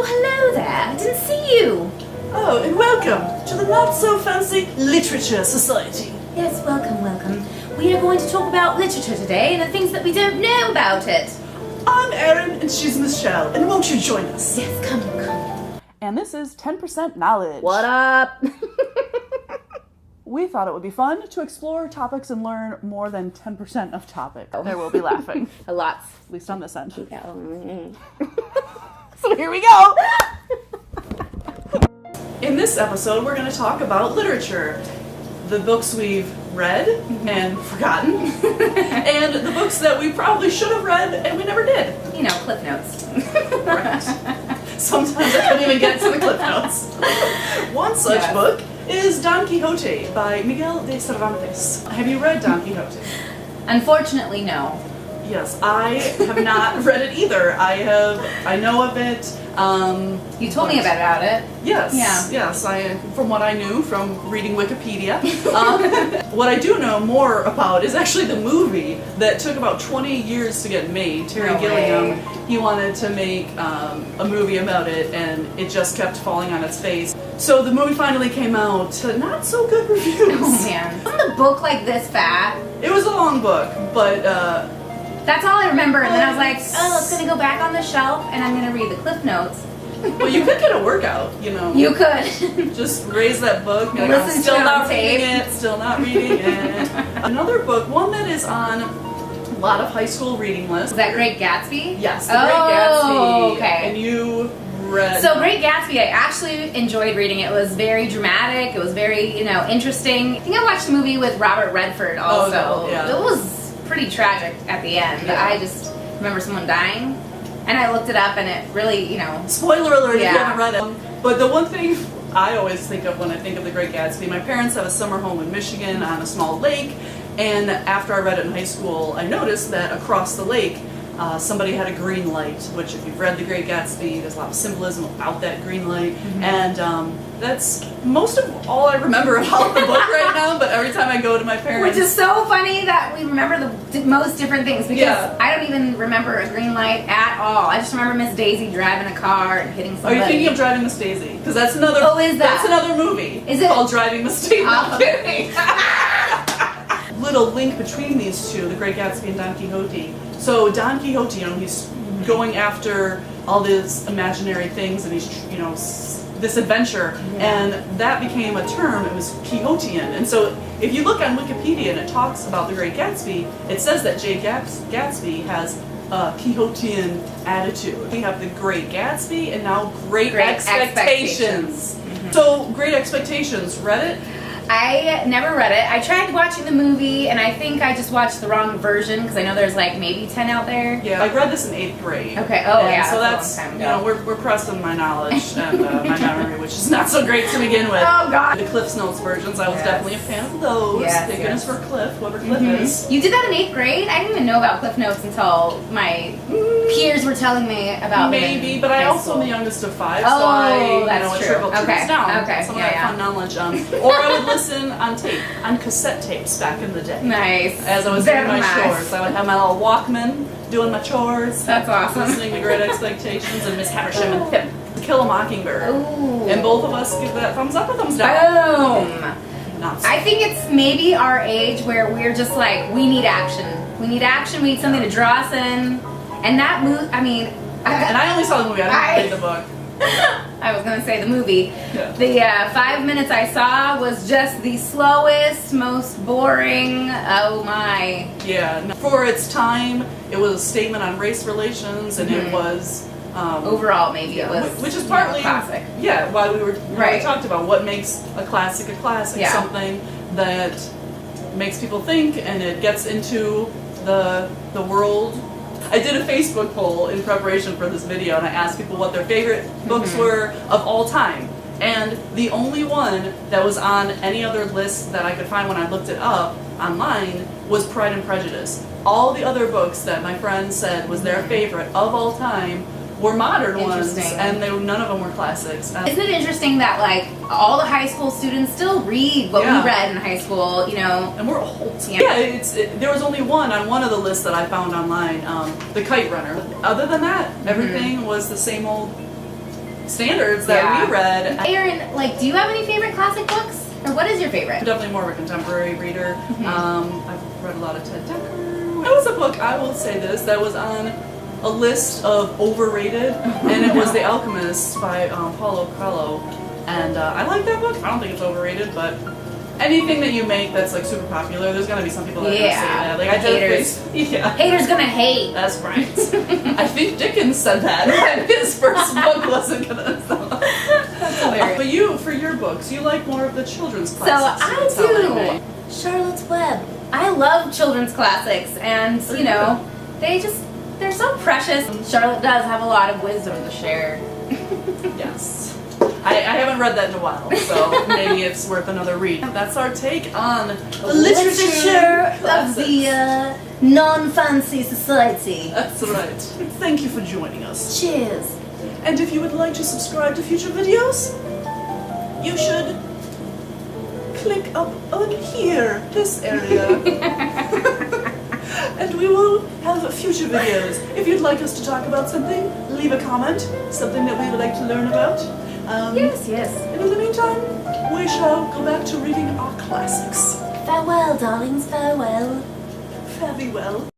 hello there. I didn't see you. Oh, and welcome to the not-so-fancy Literature Society. Yes, welcome, welcome. We are going to talk about literature today and the things that we don't know about it. I'm Erin, and she's Michelle, and won't you join us? Yes, come. And this is 10% Knowledge. What up? We thought it would be fun to explore topics and learn more than 10% of topic. There will be laughing. Lots. At least on this end. Yeah. So here we go! In this episode, we're going to talk about literature. The books we've read and forgotten, and the books that we probably should have read and we never did. You know, Cliff Notes. Right. Sometimes I couldn't even get to the Cliff Notes. One such book is Don Quixote by Miguel de Cervantes. Have you read Don Quixote? Unfortunately, no. Yes, I have not read it either. I know of it. You told me about it. Yes. Yeah. Yes. From what I knew from reading Wikipedia, what I do know more about is actually the movie that took about 20 years to get made. Terry Gilliam, he wanted to make a movie about it, and it just kept falling on its face. So the movie finally came out to not so good reviews. Oh man. Wasn't the book like this fat? It was a long book, but that's all I remember, and then I was like, oh, it's gonna go back on the shelf, and I'm gonna read the Cliff Notes. well, you could get a workout, you know. You could. Just raise that book. Like, Listen I'm still to it not on reading tape. it. Still not reading it. Another book, one that is on a lot of high school reading lists. Is that Great Gatsby? Yes, The Great Gatsby. Okay. And you read. So Great Gatsby, I actually enjoyed reading it. It was very dramatic. It was very, interesting. I think I watched a movie with Robert Redford also. Oh, no, yeah. It was pretty tragic at the end. Yeah. I just remember someone dying. And I looked it up, and it really, Spoiler alert if you Yeah. haven't read it. But the one thing I always think of when I think of The Great Gatsby, my parents have a summer home in Michigan on a small lake, and after I read it in high school, I noticed that across the lake, somebody had a green light, which if you've read The Great Gatsby, there's a lot of symbolism about that green light, and that's most of all I remember about the book right now, but every time I go to my parents... Which is so funny that we remember the most different things, because I don't even remember a green light at all. I just remember Miss Daisy driving a car and hitting somebody. Are you thinking of Driving Miss Daisy? Because that's another... Oh, is that? That's another movie. Is it? Called Driving Miss Daisy. I'm kidding. Little link between these two, The Great Gatsby and Don Quixote. So Don Quixote, he's going after all these imaginary things, and he's, this adventure, and that became a term. It was Quixotean, and so if you look on Wikipedia and it talks about The Great Gatsby, it says that Ghe Gatsby has a Quixotean attitude. We have The Great Gatsby and now Great Expectations. So Great Expectations, read it? I never read it. I tried watching the movie, and I think I just watched the wrong version, because I know there's like maybe 10 out there. Yeah, I read this in 8th grade. Okay, oh and yeah, so that's a long time ago. we're pressed on my knowledge and my memory, which is not so great to begin with. Oh god. The Cliff's Notes versions, I was definitely a fan of those. Yes, Thank goodness for Cliff, whoever Cliff is. You did that in 8th grade? I didn't even know about Cliff Notes until my peers were telling me about it. Maybe, but I also am the youngest of 5, so Oh, I that's it true. trickled Okay, down. okay, Some of yeah, that fun knowledge. Or I would listen on tape, on cassette tapes back in the day. Nice. As I was Very doing my nice. chores. I would have my little Walkman doing my chores. That's awesome. Listening to Great Expectations and Miss Havisham and Pip. To Kill a Mockingbird. Ooh. And both of us give that thumbs up or thumbs down. Boom. Not so. I think it's maybe our age where we're just like, we need action. We need action, we need something to draw us in. And that movie, And I only saw the movie, I didn't read the book. I was going to say the movie. Yeah. The 5 minutes I saw was just the slowest, most boring, oh my. Yeah. For its time, it was a statement on race relations, and it was... overall, maybe it was, which is partly... a classic. Yeah, why we Right. talked about what makes a classic, Yeah. something that makes people think, and it gets into the world. I did a Facebook poll in preparation for this video, and I asked people what their favorite books were of all time. And the only one that was on any other list that I could find when I looked it up online was Pride and Prejudice. All the other books that my friends said was their favorite of all time were modern ones, and none of them were classics. Isn't it interesting that like all the high school students still read what we read in high school, And we're old. Yeah, there was only one on one of the lists that I found online, The Kite Runner. Other than that, everything was the same old standards that Yeah. we read. Erin, like, do you have any favorite classic books? Or what is your favorite? I'm definitely more of a contemporary reader. I've read a lot of Ted Dekker. There was a book, I will say this, that was on a list of overrated, and it was The Alchemist by Paulo Coelho. And I like that book. I don't think it's overrated, but anything that you make that's like super popular, there's gonna be some people that are gonna say that. Like I haters. Haters gonna hate. That's right. I think Dickens said that when his first book wasn't gonna sell. That's hilarious. But you, for your books, you like more of the children's So classics. I you're telling me. do. Charlotte's Web. I love children's classics, and you know, they're so precious. Charlotte does have a lot of wisdom to share. Yes. I haven't read that in a while, so maybe it's worth another read. That's our take on the literature of classics. the non-fancy society. That's right. Thank you for joining us. Cheers. And if you would like to subscribe to future videos, you should click up on here, this area. And we will have future videos. If you'd like us to talk about something, leave a comment, something that we would like to learn about. Yes. And in the meantime, we shall go back to reading our classics. Farewell, darlings, farewell. Fare thee well.